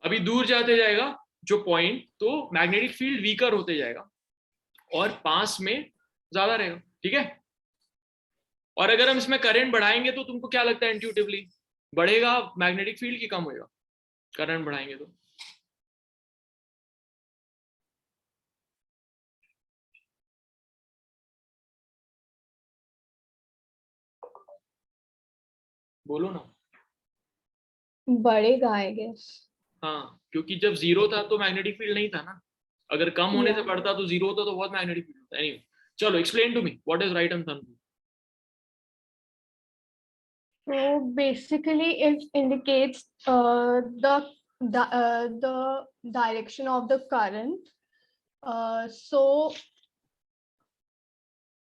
अभी दूर जाते जाएगा जो पॉइंट, तो मैग्नेटिक फील्ड वीकर होते जाएगा और पास में ज्यादा रहेगा, ठीक है। और अगर हम इसमें करंट बढ़ाएंगे तो तुमको क्या लगता है इंट्यूटिवली, बढ़ेगा मैग्नेटिक फील्ड की कम होएगा करंट बढ़ाएंगे तो? बोलो ना। बढ़ेगा आई गेस। हाँ, क्योंकि जब जीरो था तो मैग्नेटिक फील्ड नहीं था ना, अगर कम होने से Yeah. बढ़ता तो जीरो होता तो बहुत मैग्नेटिक फील्ड होता। एनीवे, चलो explain to me what is right hand thumb rule. So basically, it indicates the direction of the current. So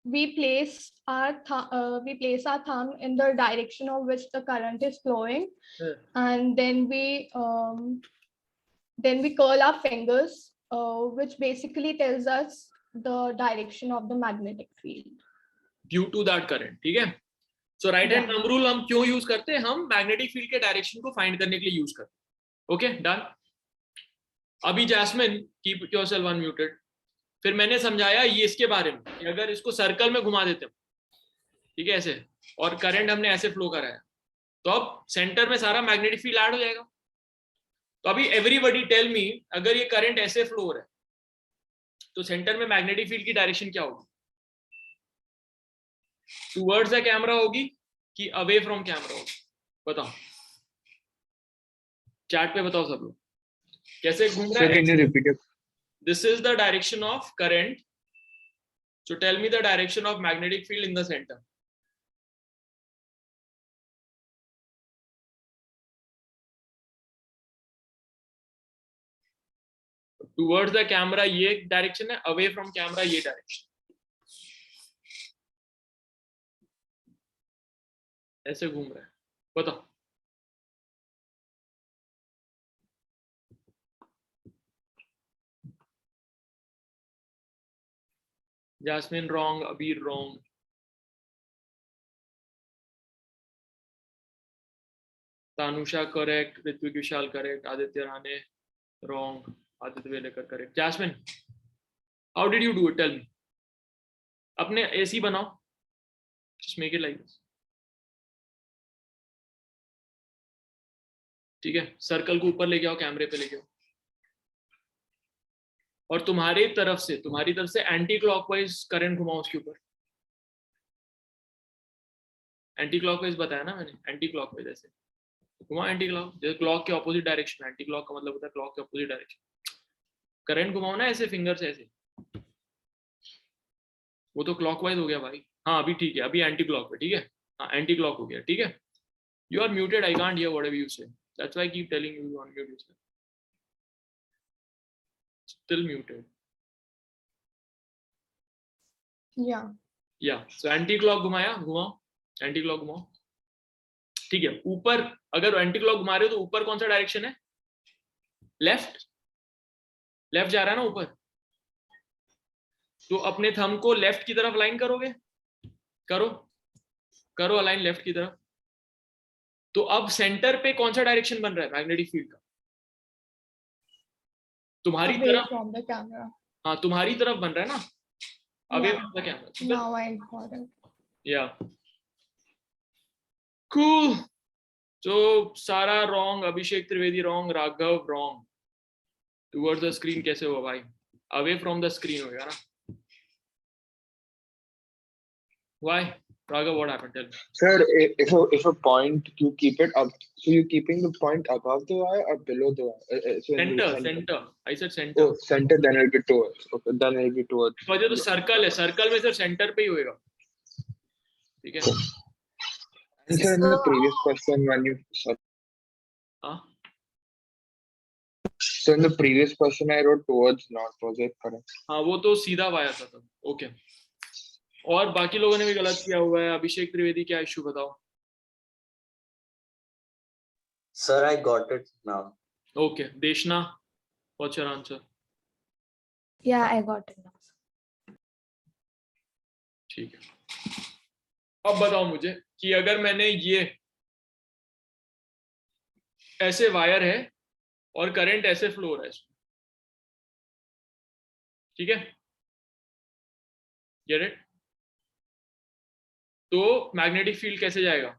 we place our thumb in the direction of which the current is flowing, and then we curl our fingers, which basically tells us the direction of the magnetic field. Due to that current, ठीक है। So right hand thumb rule हम क्यों use करते हैं? हम magnetic field के direction को find करने के लिए यूज करते हैं। Okay done. अभी जैस्मिन कीप योरसेल्फ अनम्यूटेड। फिर मैंने समझाया ये इसके बारे में कि अगर इसको सर्कल में घुमा देते हैं, ठीक है ऐसे, और करंट हमने ऐसे फ्लो कराया, तो अब सेंटर में सारा मैग्नेटिक फील्ड ऐड हो जाएगा। तो अभी एवरीबॉडी टेल मी, अगर ये करंट ऐसे फ्लो हो रहा है तो सेंटर में मैग्नेटिक फील्ड की डायरेक्शन क्या होगी? टुवर्ड्स द कैमरा होगी कि अवे फ्रॉम कैमरा होगी? बताओ, चैट पे बताओ सब लोग कैसे घूम रहा है। This is the direction of current, so tell me the direction of magnetic field in the centre. Towards the camera ये डायरेक्शन है, अवे फ्रॉम कैमरा ये डायरेक्शन, ऐसे घूम रहा है। बताओ। Jasmine wrong, Abir wrong, Tanusha correct, Ritvik Vishal correct, Aditya Rane wrong, Aditya Velekar correct. Jasmine how did you do it, tell me. अपने एसी बनाओ, just make it like this, ठीक है। सर्कल को ऊपर लेके आओ, कैमरे पे लेके आओ, और तुम्हारी तरफ से एंटी क्लॉकवाइज करंट घुमाओ उसके ऊपर। एंटी क्लॉकवाइज बताया ना मैंने, एंटी क्लॉकवाइज ऐसे घुमाओ, एंटी क्लॉक, जैसे क्लॉक के ऑपोजिट डायरेक्शन। एंटी क्लॉक का मतलब होता है क्लॉक के ऑपोजिट डायरेक्शन। करंट घुमाओ ना ऐसे फिंगर से ऐसे, वो तो क्लॉकवाइज हो गया भाई। हाँ अभी ठीक है, अभी एंटी क्लॉक पे, ठीक है। हाँ एंटी क्लॉक हो गया, ठीक है। You are muted, I can't hear whatever you say, that's why I keep telling you to unmute yourself. Still muted. या सो एंटी क्लॉक घुमाया, घुमाओ एंटी क्लॉक घुमाओ, ठीक है। ऊपर अगर एंटी क्लॉक घुमा रहे हो तो ऊपर कौन सा डायरेक्शन है? लेफ्ट, लेफ्ट जा रहा है ना ऊपर, तो अपने थंब को लेफ्ट की तरफ अलाइन करोगे, करो करो अलाइन लेफ्ट की तरफ। तो अब सेंटर पे कौन सा डायरेक्शन बन रहा है मैग्नेटिक फील्ड का? तुम्हारी तरफ। From the camera. हाँ तुम्हारी तरफ बन रहा है ना, away from the camera. Now I got it. या कूल। तो सारा wrong, Abhishek Trivedi wrong, Raghav wrong. Towards the screen कैसे हुआ भाई? अवे फ्रॉम द स्क्रीन होगा ना। Why? Raghav, what happened? Tell me. Sir, if a point you keep it up, so you keeping the point above the wire or below the wire? So center. I said center. Oh, center, then it'll be towards. Okay, then it'll be towards. वजह तो circle है, circle में सिर्फ centre पे ही होएगा, ठीक है। And sir, in the previous question when you हाँ so in the previous question I wrote towards north, was it correct? हाँ वो तो सीधा वाया था तब। ओके, और बाकी लोगों ने भी गलत किया हुआ है। अभिषेक त्रिवेदी क्या इशू बताओ। Sir, I got it now. Okay देशना, what's your answer? Yeah, I got it now. ठीक है, अब बताओ मुझे कि अगर मैंने ये ऐसे वायर है और करंट ऐसे फ्लो हो रहा है इसमें, ठीक है, गेट इट? तो मैग्नेटिक फील्ड कैसे जाएगा,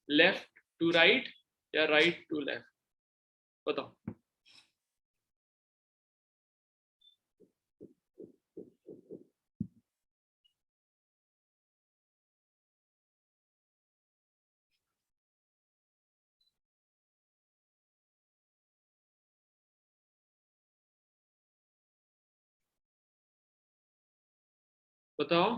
लेफ्ट टू राइट या राइट टू लेफ्ट, बताओ? बताओ।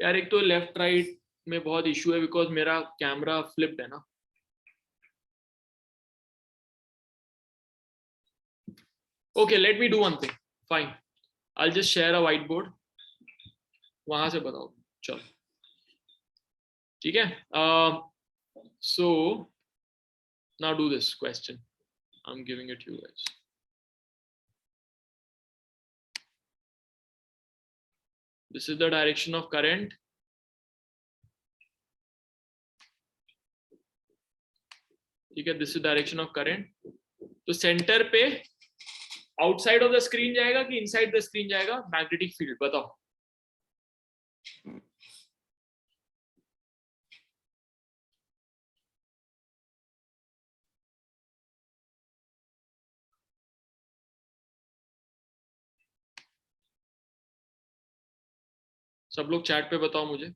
यार एक तो लेफ्ट राइट में बहुत इशू है बिकॉज मेरा कैमरा फ्लिप्ड है ना। Okay, let me do one thing, fine, I will just share a white board, वहां से बताओ, चलो ठीक है। So now do this question, I am giving it you guys. This is the direction of current. ठीक है, this is direction of current. तो centre पे आउटसाइड ऑफ द स्क्रीन जाएगा कि इनसाइड द स्क्रीन जाएगा मैग्नेटिक फील्ड, बताओ? सब लोग चैट पे बताओ मुझे।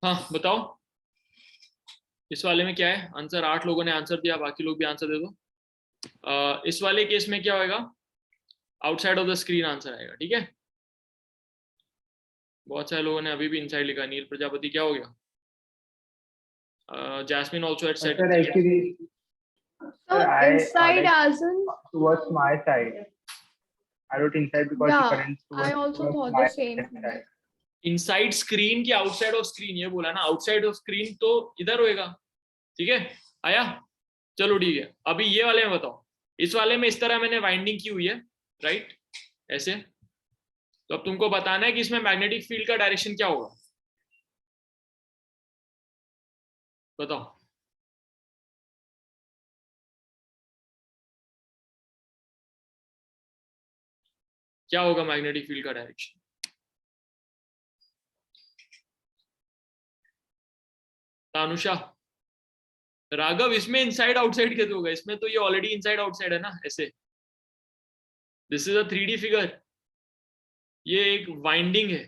हाँ बताओ, इस वाले में क्या है आंसर? 8 लोगों ने आंसर दिया, बाकी लोग भी आंसर दे दो। इस वाले केस में क्या होगा, outside of the screen answer आएगा, ठीक है। बहुत सारे लोगों ने अभी भी इनसाइड लिखा। नील प्रजापति क्या हो गया? Jasmine also had said Sir, actually, So Sir, I inside like as in, towards my side. I wrote inside because the yeah, current I towards also thought my the same. side. Inside screen की outside of screen, ये बोला ना, outside of screen तो इधर होएगा, ठीक है, आया? चलो ठीक है, अभी ये वाले में बताओ। इस वाले में इस तरह मैंने वाइंडिंग की हुई है, राइट, ऐसे। तो अब तुमको बताना है कि इसमें मैग्नेटिक फील्ड का डायरेक्शन क्या होगा, बताओ? क्या होगा मैग्नेटिक फील्ड का डायरेक्शन? तानुषा, राघव, इसमें इनसाइड आउटसाइड कैसे होगा? इसमें तो ये ऑलरेडी इनसाइड आउटसाइड है ना, ऐसे। This is a 3D figure, ये एक वाइंडिंग है,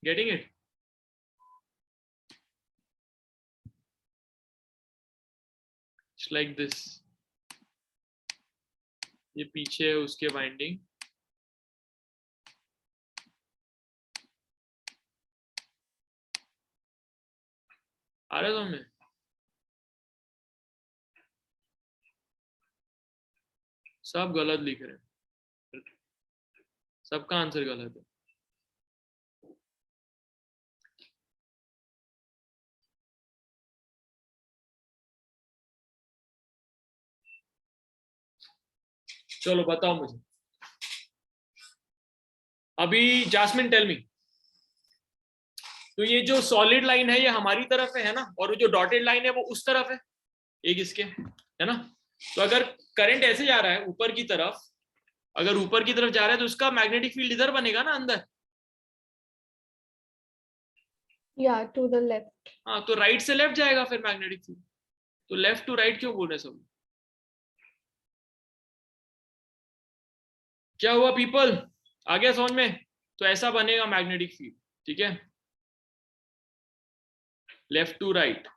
getting it? It's like this, ये पीछे है उसके वाइंडिंग, आ रहा है तुम्हें? सब गलत लिख रहे हैं, सबका आंसर गलत है। चलो बताओ मुझे अभी, जास्मिन टेल मी। तो ये जो सॉलिड लाइन है ये हमारी तरफ है ना, और जो डॉटेड लाइन है वो उस तरफ है, एक इसके, है ना। तो अगर करंट ऐसे जा रहा है ऊपर की तरफ, अगर ऊपर की तरफ जा रहा है तो उसका मैग्नेटिक फील्ड इधर बनेगा ना, अंदर। Yeah, to the left. हाँ, तो राइट से लेफ्ट जाएगा फिर मैग्नेटिक फील्ड, तो लेफ्ट टू राइट क्यों बोल रहे सब? क्या हुआ पीपल, आ गया समझ में? तो ऐसा बनेगा मैग्नेटिक फील्ड, ठीक है, लेफ्ट टू राइट।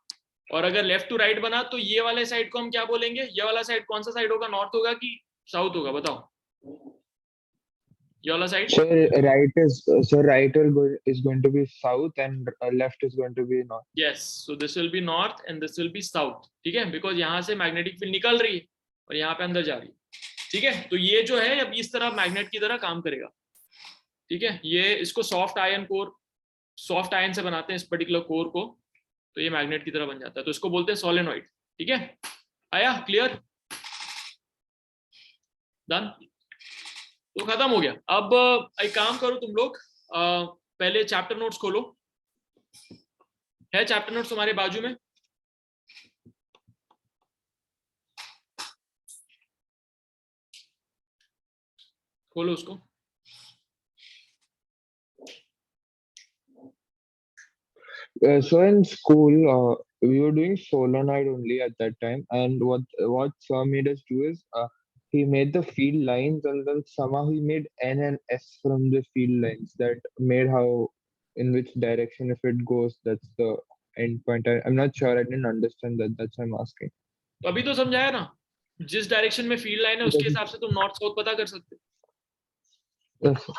और अगर लेफ्ट टू राइट बना तो ये वाले साइड को हम क्या बोलेंगे? ये वाला साइड कौन सा साइड होगा? नॉर्थ होगा कि साउथ होगा, बताओ? ये वाला side? So right is going to be south and left is going to be north. Yes, so this will be north and this will be south, ठीक है, बिकॉज यहाँ से मैग्नेटिक फील्ड निकल रही है और यहाँ पे अंदर जा रही है, ठीक है। तो ये जो है अब इस तरह मैग्नेट की तरह काम करेगा, ठीक है। ये इसको सॉफ्ट आयन से बनाते हैं इस पर्टिकुलर कोर को, तो ये मैग्नेट की तरह बन जाता है, तो इसको बोलते हैं सोलेनॉइड, ठीक है। आया क्लियर? डन, तो खत्म हो गया। अब एक काम करो तुम लोग, पहले चैप्टर नोट्स खोलो, है चैप्टर नोट्स तुम्हारे बाजू में? खोलो उसको। So in school, we were doing solenoid only at that time, and what sir made us do is he made the field lines, and then somehow he made N and S from the field lines that made how in which direction if it goes, that's the end point. I'm not sure, I didn't understand that. That's why I'm asking. तो अभी तो समझाया ना, जिस direction में field line है उसके हिसाब से तुम नॉर्थ साउथ पता कर सकते हो। Yes.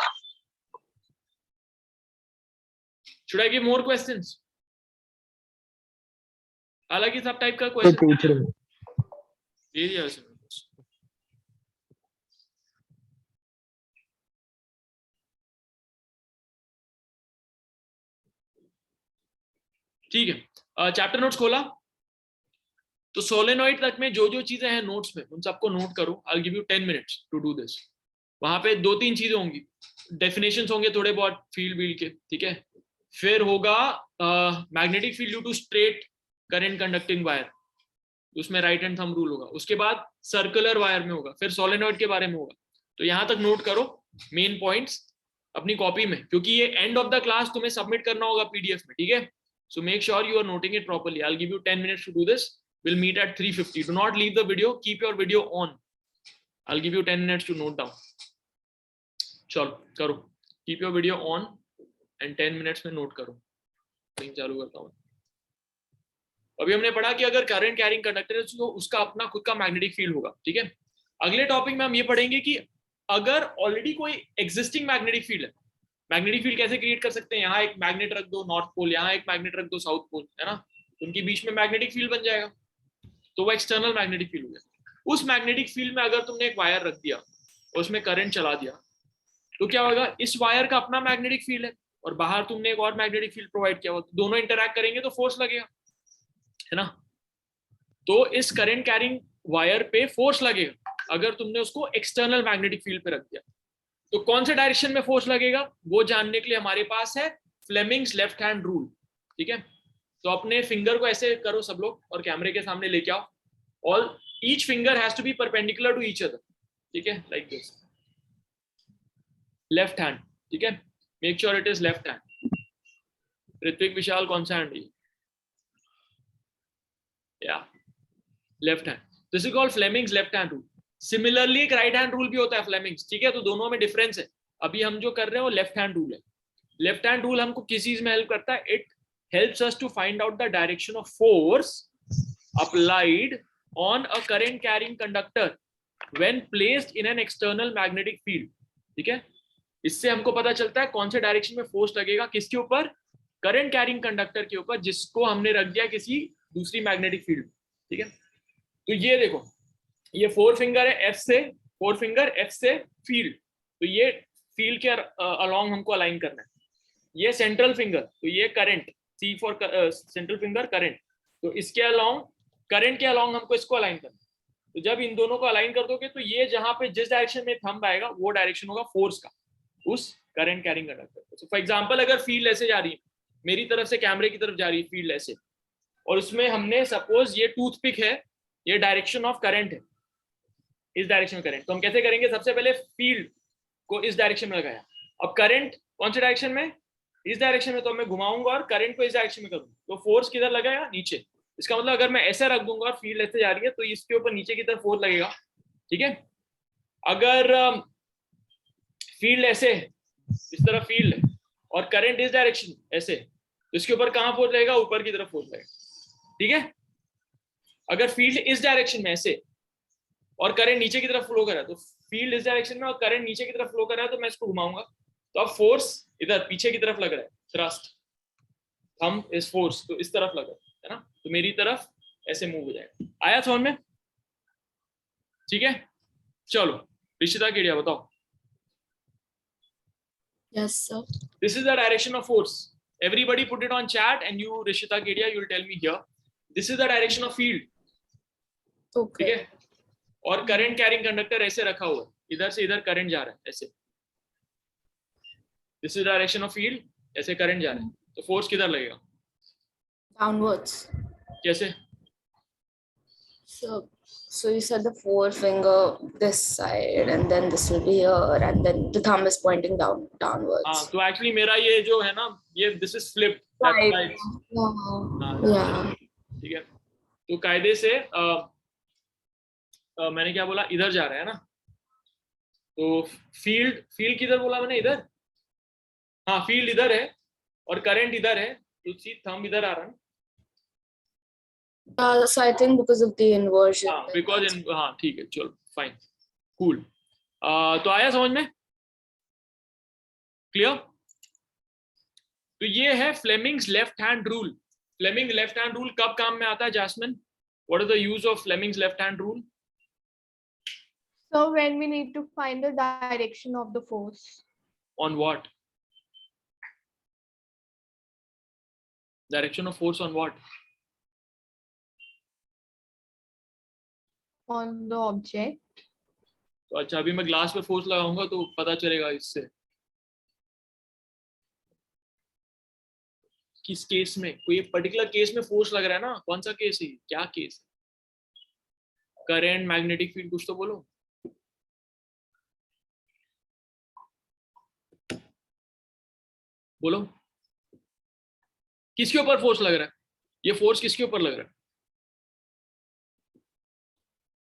Should I give more questions? अलग ही सब टाइप का क्वेश्चन दे दिया वैसे। ठीक है, चैप्टर नोट्स खोला, तो सोलेनॉइड तक में जो जो चीजें हैं नोट्स में उन सबको नोट करो। I will give you 10 minutes to do this. वहां पे 2-3 चीजें होंगी, डेफिनेशंस होंगे थोड़े बहुत फील्ड व्हील के, ठीक है। फिर होगा magnetic field due to straight current conducting wire, उसमें राइट हैंड थंब रूल होगा। उसके बाद सर्कुलर वायर में होगा, फिर सोलेनॉइड के बारे में होगा। तो यहां तक नोट करो मेन पॉइंट्स अपनी कॉपी में, क्योंकि ये एंड ऑफ द क्लास तुम्हें सबमिट करना होगा पीडीएफ में, ठीक है। So make sure you are noting it properly. I'll give you 10 minutes to do this. We'll meet at 3:50. Do not leave the video. Keep your video on. I'll give you 10 minutes to note down. चलो करो, keep your video on and 10 minutes में note करो। मैं चालू करता हूँ। अभी हमने पढ़ा कि अगर करंट कैरिंग कंडक्टर है तो उसका अपना खुद का मैग्नेटिक फील्ड होगा, ठीक है। अगले टॉपिक में हम ये पढ़ेंगे कि अगर ऑलरेडी कोई एग्जिस्टिंग मैग्नेटिक फील्ड है, मैग्नेटिक फील्ड कैसे क्रिएट कर सकते हैं। यहाँ एक मैग्नेट रख दो नॉर्थ पोल, यहाँ एक मैग्नेट रख दो साउथ पोल, है ना, उनके बीच में मैग्नेटिक फील्ड बन जाएगा, तो वो एक्सटर्नल मैग्नेटिक फील्ड हो गया। उस मैग्नेटिक फील्ड में अगर तुमने एक वायर रख दिया और उसमें करंट चला दिया, तो क्या होगा, इस वायर का अपना मैग्नेटिक फील्ड है और बाहर तुमने एक और मैग्नेटिक फील्ड प्रोवाइड किया हुआ, तो दोनों इंटरैक्ट करेंगे तो फोर्स लगेगा, है ना। तो इस करंट कैरिंग वायर पे फोर्स लगेगा अगर तुमने उसको एक्सटर्नल मैग्नेटिक फील्ड पे रख दिया। तो कौन से डायरेक्शन में फोर्स लगेगा वो जानने के लिए हमारे पास है फ्लेमिंग्स लेफ्ट हैंड रूल, ठीक है। तो अपने फिंगर को ऐसे करो सब लोग और कैमरे के सामने लेके आओ, all each finger has to be perpendicular to each other, ठीक है, लाइक दिस, लेफ्ट हैंड, ठीक है, make sure it is left hand. Ritvik Vishal कौन सा हैंड है? या left hand, this is called Fleming's left hand rule. Similarly एक right hand rule भी होता है फ्लेमिंग्स, ठीक है, तो दोनों में डिफरेंस है। अभी हम जो कर रहे हैं वो लेफ्ट हैंड रूल है। लेफ्ट हैंड रूल हमको किस चीज में हेल्प करता है? It helps us to find out the direction of force applied on a current carrying conductor when placed in an external magnetic field, ठीक है। इससे हमको पता चलता है कौन से डायरेक्शन में फोर्स लगेगा, किसके ऊपर? करंट कैरिंग कंडक्टर के ऊपर, जिसको हमने रख दिया किसी दूसरी मैग्नेटिक फील्ड, ठीक है। तो ये देखो, ये फोर फिंगर है एफ से फील्ड, तो ये फील्ड के अलोंग हमको अलाइन करना है। ये सेंट्रल फिंगर, तो ये current, C for central finger current, तो इसके अलोंग करंट के अलोंग हमको इसको अलाइन करना है। तो जब इन दोनों को अलाइन कर दोगे तो ये जहां पे जिस डायरेक्शन में थंब आएगा वो डायरेक्शन होगा फोर्स का उस करंट कैरिंग कंडक्टर। तो फॉर एग्जांपल अगर फील्ड ऐसे जा रही है, मेरी तरफ से कैमरे की तरफ जा रही है फील्ड ऐसे, और उसमें हमने सपोज ये टूथपिक है, ये डायरेक्शन ऑफ करंट है, इस डायरेक्शन में करंट, तो हम कैसे करेंगे? सबसे पहले फील्ड को इस डायरेक्शन में लगाया, अब करंट कौन से डायरेक्शन में? इस डायरेक्शन में, तो मैं घुमाऊंगा और करंट को इस डायरेक्शन में करूंगा, तो फोर्स किधर लगेगा? नीचे। इसका मतलब अगर मैं ऐसे रख दूंगा और फील्ड ऐसे जा रही है तो इसके ऊपर नीचे की तरफ फोर्स लगेगा, ठीक है। अगर फील्ड ऐसे है, इस तरफ फील्ड है और करंट इस डायरेक्शन ऐसे, तो इसके ऊपर कहां फोर्स लगेगा? ऊपर की तरफ फोर्स लगेगा, ठीक है। अगर फील्ड इस डायरेक्शन में ऐसे और करंट नीचे की तरफ फ्लो कर रहा है, तो फील्ड इस डायरेक्शन में और करंट नीचे की तरफ फ्लो कर रहा है, तो मैं इसको घुमाऊंगा, तो अब फोर्स इधर पीछे की तरफ लग रहा है, थ्रस्ट, थंब इज फोर्स, तो इस तरफ लग रहा है ना, तो मेरी तरफ ऐसे मूव हो जाएगा। आया समझ में? ठीक है, चलो रिशिता केडिया बताओ। Yes, sir. This is the direction of force. Everybody put it on chat, and you, Rishita Kedia, you will tell me here. This is the direction of field. Okay. ठीक है, और करंट कैरिंग कंडक्टर ऐसे रखा हुआ है, इधर से इधर करंट जा रहा है ऐसे। This is direction of field, ऐसे करंट जा रहा है, तो फोर्स किधर लगेगा? Downwards. कैसे? So you said the forefinger this side, and then this will be here, and then the thumb is pointing downwards. हाँ, तो एक्चुअली मेरा ये जो है ना, ये this is flip, Right. Yeah. ठीक है। तो कायदे से मैंने क्या बोला, इधर जा रहा है ना, तो फील्ड किधर बोला मैंने? इधर। हाँ, फील्ड इधर है और करंट इधर है, तो सी थंब इधर आ रहा है। So I think because of the inversion. हाँ, बिकॉज हाँ ठीक है, चलो फाइन, कूल। तो आया समझ में? क्लियर? तो ये है Fleming's left hand rule. Fleming left hand rule कब काम में आता है Jasmine? What is the use of Fleming's left hand rule? So when we need to find the direction of the force. On what? Direction of force on what? On the object. तो अच्छा, अभी मैं glass पे force लगाऊंगा तो पता चलेगा इससे किस केस में, कोई एक पर्टिकुलर केस में फोर्स लग रहा है ना। कौन सा केस है? क्या केस? करंट, मैग्नेटिक फील्ड, कुछ तो बोलो। बोलो किसके ऊपर फोर्स लग रहा है? ये फोर्स किसके ऊपर लग रहा है?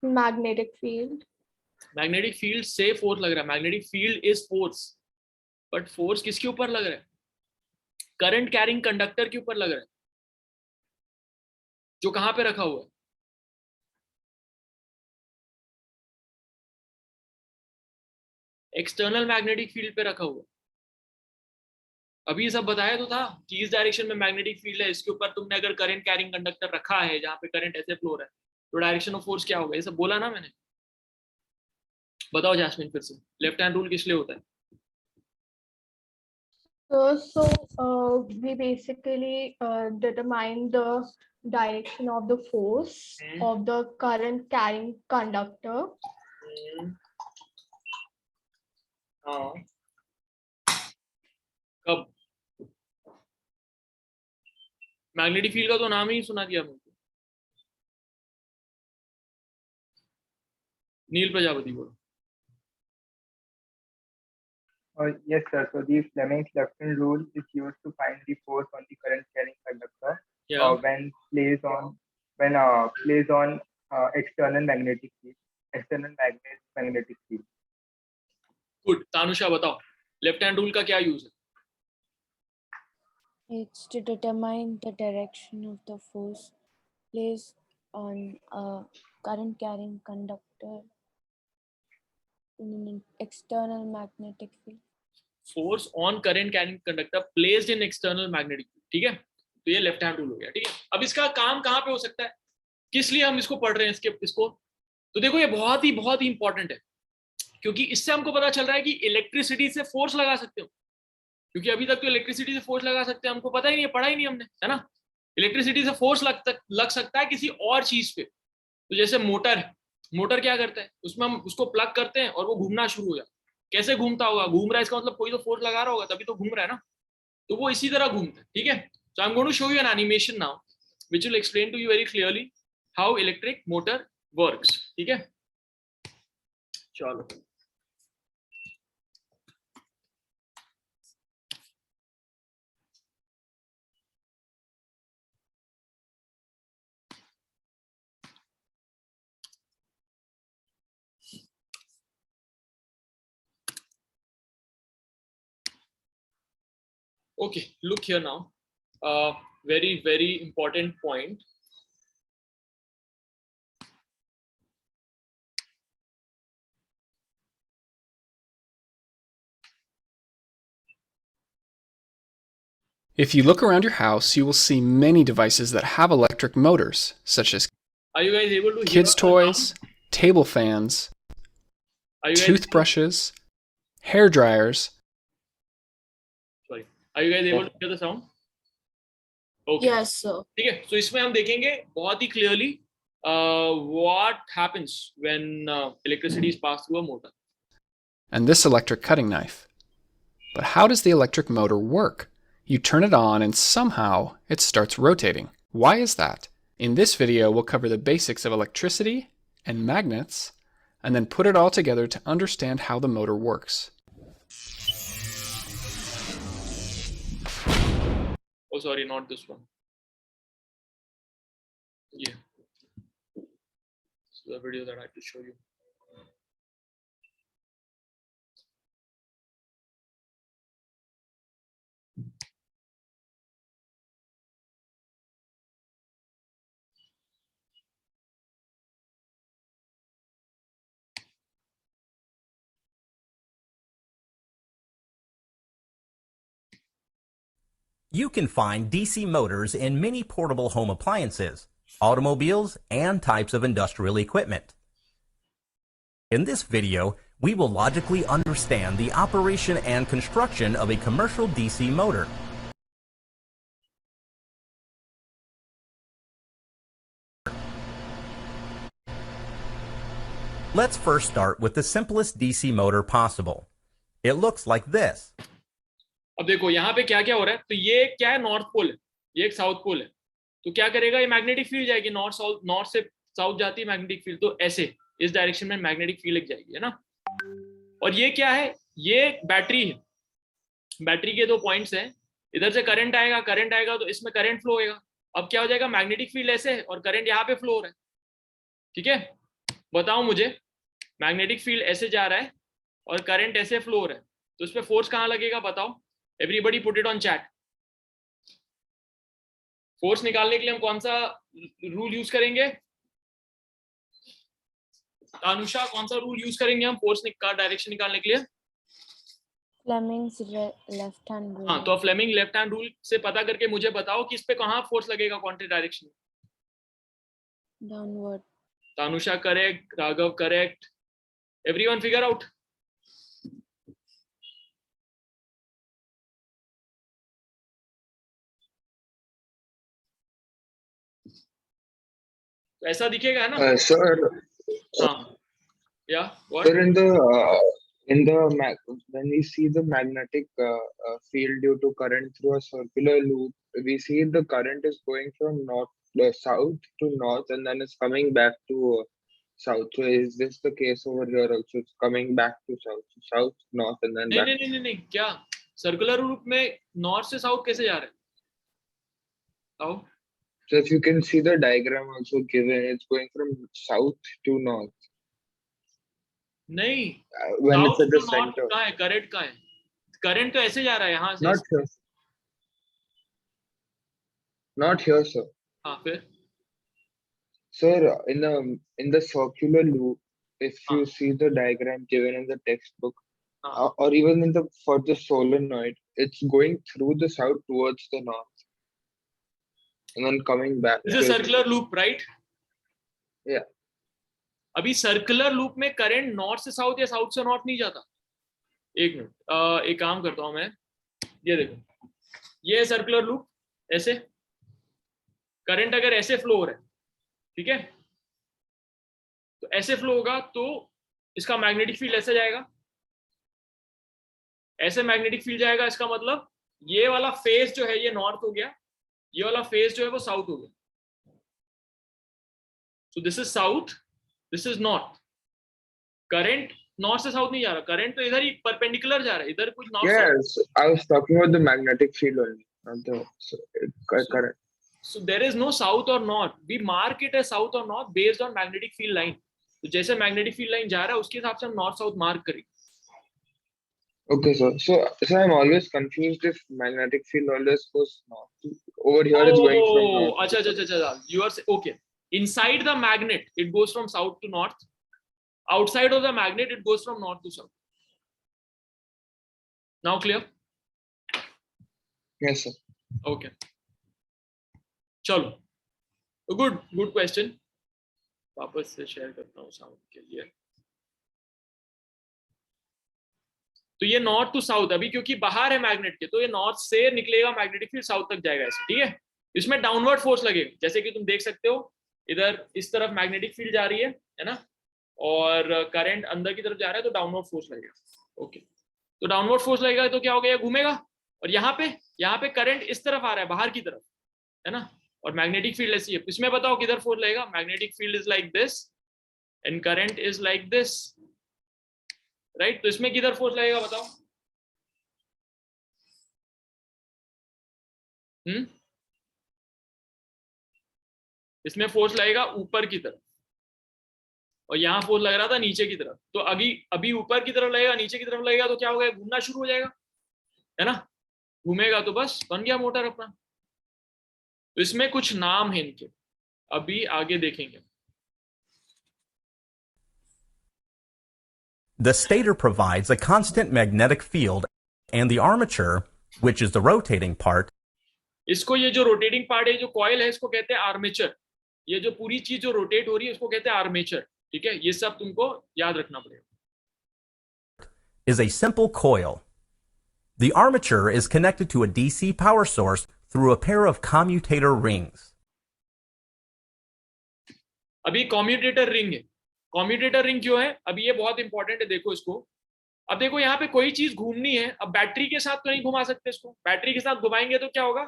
Magnetic field. मैग्नेटिक फील्ड से फोर्स लग रहा है। Magnetic field is force, but force किसके ऊपर लग रहा है? करंट कैरिंग कंडक्टर के ऊपर लग रहा है, जो कहां पे रखा हुआ है? एक्सटर्नल मैग्नेटिक फील्ड पे रखा हुआ है। अभी सब बताया तो था कि इस डायरेक्शन में मैग्नेटिक फील्ड है, इसके ऊपर तुमने अगर करंट कैरिंग कंडक्टर रखा है जहां पे करंट ऐसे फ्लो हो रहा है, तो डायरेक्शन ऑफ फोर्स क्या होगा? ये सब बोला ना मैंने। बताओ जैस्मिन फिर से, लेफ्ट हैंड रूल किस लिए होता है? So we basically determine the direction of the force of the current carrying conductor. हाँ, कब? मैग्नेटिक फील्ड का तो नाम ही सुना दिया मुझे। नील प्रजापति बोलो। Yes, sir. So the Fleming's left hand rule is used to find the force on the current carrying conductor Yeah. when placed on external magnetic field, magnetic field. Good. Tanusha बताओ, left hand rule का क्या use है? It's to determine the direction of the force placed on a current carrying conductor in an external magnetic field. Force on current carrying conductor placed in external magnetic field, ठीक है। तो ये left hand rule हो गया, ठीक है। अब इसका काम कहाँ पे हो सकता है, किस लिए हम इसको पढ़ रहे हैं इसको? तो देखो ये बहुत ही इंपॉर्टेंट है, क्योंकि इससे हमको पता चल रहा है कि इलेक्ट्रिसिटी से फोर्स लगा सकते हो। क्योंकि अभी तक तो इलेक्ट्रिसिटी से फोर्स लगा सकते हैं हमको पता ही नहीं है, पढ़ा ही नहीं हमने, है ना। इलेक्ट्रिसिटी से फोर्स लग सकता है किसी और चीज पे। तो जैसे मोटर है, मोटर क्या करता है, उसमें हम उसको प्लग करते हैं और वो घूमना शुरू हो जाता है। कैसे घूमता होगा? घूम रहा है, इसका मतलब कोई तो फोर्स लगा रहा होगा, तभी तो घूम रहा है ना। तो वो इसी तरह घूमता है, ठीक है। So I am going to show you an animation now which will explain to you very clearly how electric motor works, ठीक है। चलो Okay, look here now. Very, very important point. If you look around your house, you will see many devices that have electric motors, such as Are you guys able to hear kids' the toys, sound? table fans, Are you guys toothbrushes, hair dryers. sorry? Are you guys able to hear the sound? Okay. Yes, sir. ठीक है. So इसमें हम देखेंगे बहुत ही clearly what happens when electricity is passed through a motor. And this electric cutting knife. But how does the electric motor work? You turn it on and somehow it starts rotating. Why is that? In this video, we'll cover the basics of electricity and magnets, and then put it all together to understand how the motor works. Oh, sorry, not this one. Yeah. This is the video that I had to show you. You can find DC motors in many portable home appliances, automobiles, and types of industrial equipment. In this video, we will logically understand the operation and construction of a commercial DC motor. Let's first start with the simplest DC motor possible. It looks like this. अब देखो यहाँ पे क्या क्या हो रहा है. तो ये क्या है, नॉर्थ पोल है, ये एक साउथ पोल है. तो क्या करेगा, ये मैग्नेटिक फील्ड जाएगी, नॉर्थ से साउथ जाती है मैग्नेटिक फील्ड. तो ऐसे इस डायरेक्शन में मैग्नेटिक फील्ड लग जाएगी, है ना. और ये क्या है, ये बैटरी है. बैटरी के दो पॉइंट्स हैं. इधर से करंट आएगा तो इसमें करंट फ्लो होएगा. अब क्या हो जाएगा, मैग्नेटिक फील्ड ऐसे और करंट यहाँ पे फ्लो हो रहा है. ठीक है, बताओ मुझे, मैग्नेटिक फील्ड ऐसे जा रहा है और करंट ऐसे फ्लो हो रहा है, तो इसमें फोर्स कहाँ लगेगा बताओ. Everybody put it on chat. Force निकालने के लिए हम कौन सा रूल यूज करेंगे, अनुषा, कौन सा रूल यूज करेंगे हम फोर्स का डायरेक्शन निकालने के लिए. Fleming's left hand rule. हाँ, तो फ्लेमिंग लेफ्ट हैंड रूल से पता करके मुझे बताओ कि इस पे कहाँ फोर्स लगेगा, contrary direction. Downward. Anusha correct, Raghav correct, everyone figure out. ऐसा दिखेगा, है ना. Sir, हाँ, yeah, what? sir, when we see the magnetic field due to current through a circular loop, we see the current is going from south to north, and then it's coming back to south. So is this the case over here also? It's coming back to south, north, and then back. नहीं, क्या circular रूप में north से south कैसे जा रहे हैं. How? So if you can see the diagram also given, it's going from south to north. नहीं, When south it's at the to north center. कहाँ है, करंट कहाँ है. करंट तो ऐसे जा रहा है यहाँ से. Not here. Not here, sir. हाँ, फिर Sir, in the circular loop, if you see the diagram given in the textbook, or even for the solenoid, it's going through the south towards the north, and then coming back. This is circular loop, right? Yeah. अभी circular loop में current north से south या south से north नहीं जाता. एक minute, एक काम करता हूं मैं. ये देखो, ये है सर्कुलर लूप. ऐसे करंट अगर ऐसे फ्लो हो रहा है, ठीक है, तो ऐसे फ्लो होगा तो इसका मैग्नेटिक फील्ड ऐसे जाएगा, ऐसे मैग्नेटिक फील्ड जाएगा. इसका मतलब ये वाला फेज जो है ये नॉर्थ हो गया, ये वाला फेज जो है वो साउथ हो गया. So this is south, this is north. Current north से साउथ नहीं जा रहा, करंट तो इधर ही परपेंडिकुलर जा रहा है, इधर कुछ north. Yes, I was talking about the magnetic field only, not the current. So there is no south or north. We mark it as south or north based on magnetic field line. तो जैसे magnetic field line जा रहा है उसके हिसाब से हम north south mark करेंगे. Okay, so I'm always confused if magnetic field always goes north. Over here, it's going from north. Oh, acha. You are okay. Inside the magnet, it goes from south to north. Outside of the magnet, it goes from north to south. Now clear? Yes, sir. Okay. चलो. Good question. वापस से share करता हूँ sound के लिए. तो ये north to south अभी क्योंकि बाहर है मैग्नेट के, तो ये नॉर्थ से निकलेगा मैग्नेटिक फील्ड साउथ तक जाएगा ऐसे, ठीक है. इसमें डाउनवर्ड फोर्स लगेगा, जैसे कि तुम देख सकते हो इधर इस तरफ मैग्नेटिक फील्ड जा रही है ना, और करंट अंदर की तरफ जा रहा है, तो डाउनवर्ड फोर्स लगेगा. ओके, तो डाउनवर्ड फोर्स लगेगा तो क्या हो गया, घूमेगा. और यहाँ पे करंट इस तरफ आ रहा है बाहर की तरफ, है ना, और मैग्नेटिक फील्ड ऐसी है. इसमें बताओ किधर फोर्स लगेगा. Magnetic field is like this and current is like this, right. तो इसमें किधर फोर्स लगेगा बताओ. इसमें फोर्स लगेगा ऊपर की तरफ, और यहाँ फोर्स लग रहा था नीचे की तरफ. तो अभी ऊपर की तरफ लगेगा, नीचे की तरफ लगेगा, तो क्या होगा, घूमना शुरू हो जाएगा, है ना. घूमेगा तो बस बन गया मोटर अपना. तो इसमें कुछ नाम है इनके, अभी आगे देखेंगे. The stator provides a constant magnetic field, and the armature, which is the rotating part, इसको ये जो रोटेटिंग पार्ट है, जो कॉइल है, इसको कहते हैं आर्मेचर. ये जो पूरी चीज जो रोटेट हो रही है, इसको कहते हैं आर्मेचर. ठीक है, ये सब तुमको याद रखना पड़ेगा. is a simple coil. The armature is connected to a DC power source through a pair of commutator rings. अभी कॉम्यूटेटर रिंग है. कॉम्यूटेटर रिंग क्यों है, अभी ये बहुत इंपॉर्टेंट है, देखो इसको. अब देखो यहाँ पे कोई चीज घूमनी है, अब बैटरी के साथ तो नहीं घुमा सकते इसको. बैटरी के साथ घुमाएंगे तो क्या होगा,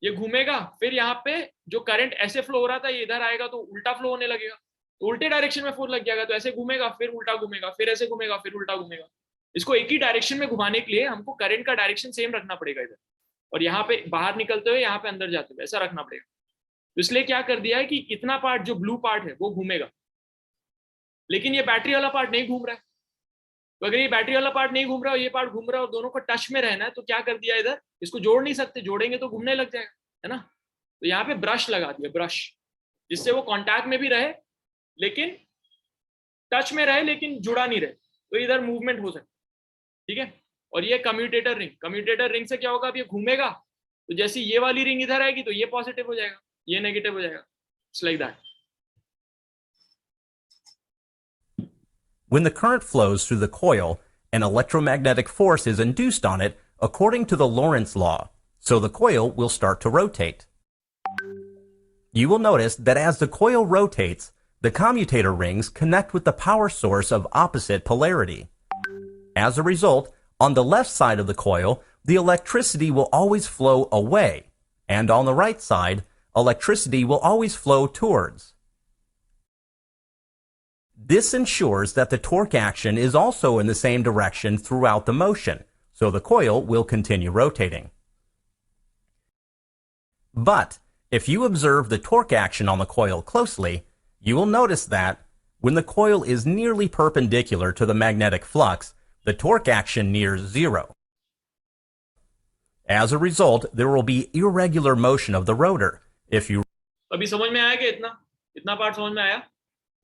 ये घूमेगा, फिर यहाँ पे जो करंट ऐसे फ्लो हो रहा था ये इधर आएगा, तो उल्टा फ्लो होने लगेगा, तो उल्टे डायरेक्शन में फोर्स लग जाएगा. तो ऐसे घूमेगा, फिर उल्टा घूमेगा, फिर ऐसे घूमेगा, फिर उल्टा घूमेगा. इसको एक ही डायरेक्शन में घुमाने के लिए हमको करंट का डायरेक्शन सेम रखना पड़ेगा इधर, और यहाँ पे बाहर निकलते हुए यहाँ पे अंदर जाते हुए ऐसा रखना पड़ेगा. तो इसलिए क्या कर दिया है कि इतना पार्ट जो ब्लू पार्ट है वो घूमेगा, लेकिन ये बैटरी वाला पार्ट नहीं घूम रहा है. तो अगर ये बैटरी वाला पार्ट नहीं घूम रहा है और ये पार्ट घूम रहा है और दोनों को टच में रहना है, तो क्या कर दिया इधर, इसको जोड़ नहीं सकते, जोड़ेंगे तो घूमने लग जाएगा, है ना. तो यहाँ पे ब्रश लगा दिया, ब्रश, जिससे वो कांटेक्ट में भी रहे लेकिन टच में रहे लेकिन जुड़ा नहीं रहे, तो इधर मूवमेंट हो सकता है. ठीक है. और ये कम्यूटेटर रिंग से क्या होगा, अब ये घूमेगा, तो जैसे ये वाली रिंग इधर आएगी तो ये पॉजिटिव हो जाएगा, ये नेगेटिव हो जाएगा. It's like that. When the current flows through the coil, an electromagnetic force is induced on it according to the Lorentz law, so the coil will start to rotate. You will notice that as the coil rotates, the commutator rings connect with the power source of opposite polarity. As a result, on the left side of the coil, the electricity will always flow away, and on the right side, electricity will always flow towards. This ensures that the torque action is also in the same direction throughout the motion, so the coil will continue rotating. But if you observe the torque action on the coil closely, you will notice that when the coil is nearly perpendicular to the magnetic flux, the torque action nears zero. As a result, there will be irregular motion of the rotor. If you अभी समझ में आया कि इतना part समझ में आया.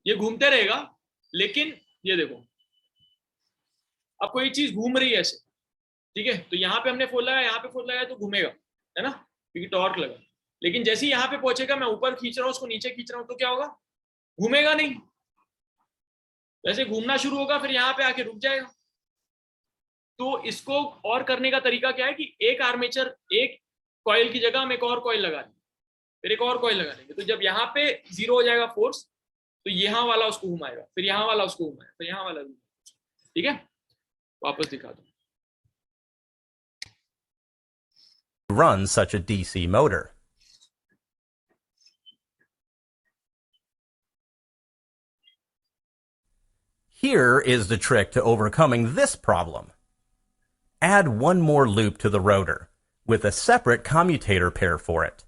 ये घूमते रहेगा, लेकिन ये देखो, अब कोई चीज घूम रही है ऐसे, ठीक है, तो यहाँ पे हमने फोर्स लगाया, यहाँ पे फोर्स लगाया, तो घूमेगा, है ना, क्योंकि टॉर्क लगा. लेकिन जैसे ही यहाँ पे पहुंचेगा, मैं ऊपर खींच रहा हूँ, उसको नीचे खींच रहा हूँ, तो क्या होगा, घूमेगा नहीं, वैसे घूमना शुरू होगा, फिर यहाँ पे आके रुक जाएगा. तो इसको और करने का तरीका क्या है कि एक आर्मेचर, एक कॉइल की जगह हम एक और कॉइल लगा देंगे, फिर एक और कॉइल लगा देंगे. तो जब यहाँ पे जीरो हो जाएगा फोर्स, तो यहाँ वाला उसको घुमाएगा, फिर यहाँ वाला उसको घुमाएगा, फिर यहाँ वाला. ठीक है, वापस दिखा दो. run such a DC motor. Here is the trick to overcoming this problem. Add one more loop to the rotor, with a separate commutator pair for it.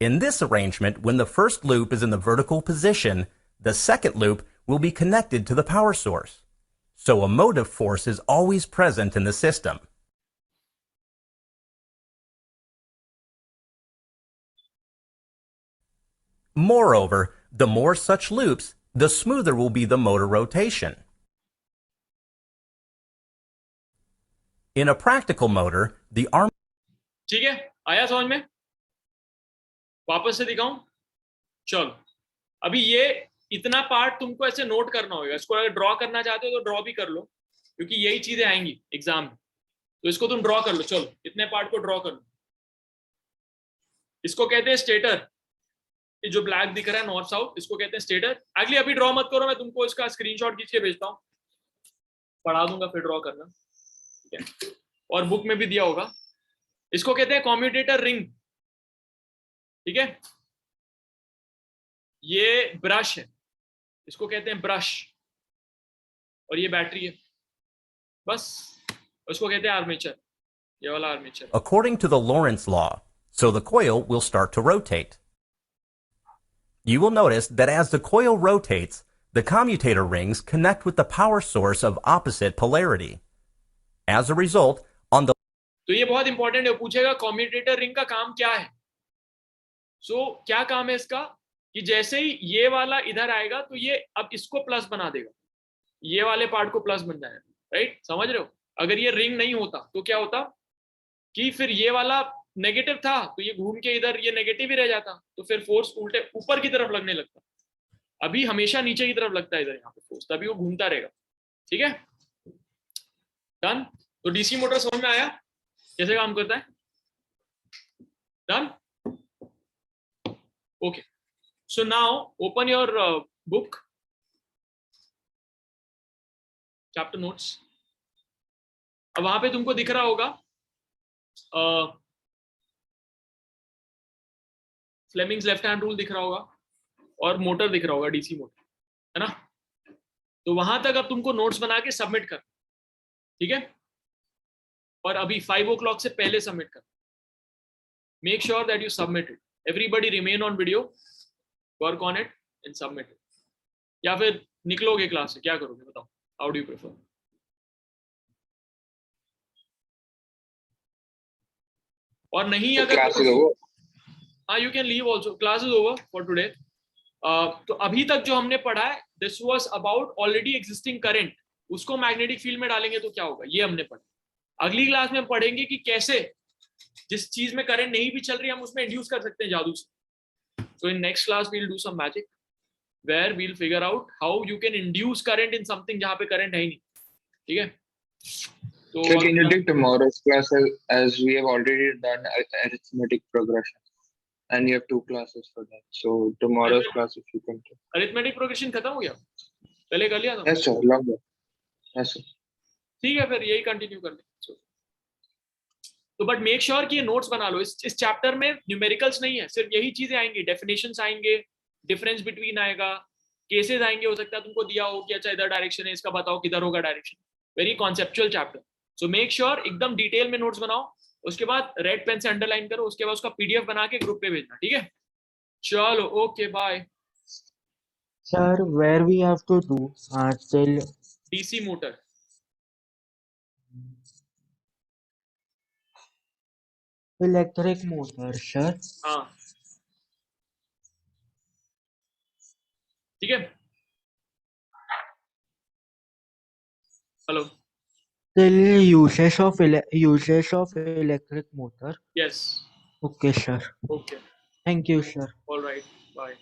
In this arrangement, when the first loop is in the vertical position, the second loop will be connected to the power source. so a motive force is always present in the system. Moreover, the more such loops, the smoother will be the motor rotation. In a practical motor, the arm ठीक है, आया समझ में? वापस से दिखाऊं? चलो, अभी ये इतना पार्ट तुमको ऐसे नोट करना होगा. इसको अगर ड्रॉ करना चाहते हो तो ड्रॉ भी कर लो, क्योंकि यही चीजें आएंगी एग्जाम में. तो इसको तुम ड्रॉ कर लो. चलो, इतने पार्ट को ड्रॉ कर लो. इसको कहते हैं स्टेटर. ये जो ब्लैक दिख रहा है नॉर्थ साउथ, इसको कहते हैं स्टेटर. अगली अभी ड्रॉ मत करो, मैं तुमको इसका स्क्रीनशॉट खींच के भेजता हूँ, पढ़ा दूंगा, फिर ड्रॉ करना. ठीक है, और बुक में भी दिया होगा. इसको कहते हैं कम्यूटेटर रिंग. ठीक है, ये ब्रश है, इसको कहते हैं ब्रश, और ये बैटरी है. बस, उसको कहते हैं आर्मेचर. ये वाला armature. according to the Lorentz law, so the coil will start to rotate. You will notice that as the coil rotates, the commutator rings connect with the power source of opposite polarity. As a result, on the तो ये बहुत important है. पूछेगा commutator ring का काम क्या है. सो क्या काम है इसका, कि जैसे ही ये वाला इधर आएगा तो ये अब इसको प्लस बना देगा, ये वाले पार्ट को प्लस बन जाएगा. राइट, समझ रहे हो? अगर ये रिंग नहीं होता तो क्या होता कि फिर ये वाला नेगेटिव था तो ये घूम के इधर ये नेगेटिव ही रह जाता, तो फिर फोर्स उल्टे ऊपर की तरफ लगने लगता. अभी हमेशा नीचे की तरफ लगता है इधर, यहाँ पे फोर्स, तभी वो घूमता रहेगा. ठीक है, डन. तो डीसी मोटर समझ में आया कैसे काम करता है? Done. Okay, so now open your book, chapter notes. अब वहां पे तुमको दिख रहा होगा फ्लेमिंग्स लेफ्ट हैंड रूल दिख रहा होगा, और मोटर दिख रहा होगा, डीसी मोटर, है ना? तो वहां तक अब तुमको नोट्स बना के सबमिट कर. ठीक है, और अभी 5 o'clock से पहले सबमिट कर. Make sure that you submit it. Everybody remain on video, work on it and submit it. या फिर निकलोगे क्लास से, क्या करोगे बताओ? How do you prefer? और नहीं अगर हाँ, you can leave also. Class is over for today. तो अभी तक जो हमने पढ़ा है, this was about already existing current. उसको मैग्नेटिक फील्ड में डालेंगे तो क्या होगा, ये हमने पढ़ा. अगली क्लास में हम पढ़ेंगे कि कैसे जिस चीज में करंट नहीं भी चल रही हम उसमें इंड्यूस कर सकते हैं जादू से. So in next class we will do some magic where we will figure out how you can induce current in something जहां पे करंट है ही नहीं. ठीक है, तो So can you take tomorrow's class as we have already done arithmetic progression, and you have 2 classes for that. So tomorrow's class if you can take. Arithmetic progression खत्म हो गया, पहले कर लिया था. Yes sir, longer. Yes sir. ठीक है, फिर यही कंटिन्यू कर ले. तो बट मेक श्योर कि ये नोट्स बना लो. इस चैप्टर में न्यूमेरिकल्स नहीं है, सिर्फ यही चीजें आएंगी. डेफिनेशंस आएंगे, डिफरेंस बिटवीन आएगा, केसेस आएंगे. हो सकता है तुमको दिया हो कि अच्छा इधर डायरेक्शन है, इसका बताओ किधर होगा direction. Very conceptual chapter. So make sure एकदम डिटेल में नोट्स बनाओ. उसके बाद रेड पेन से अंडरलाइन करो, उसके बाद उसका पीडीएफ बना के ग्रुप पे भेजना. ठीक है, चलो, okay, bye. Sir, where we have to do till DC motor. electric motor, sir. हाँ, ठीक है. Hello. Till uses of electric motor. Yes. Okay, sir. Okay, Thank you, sir. All right, bye.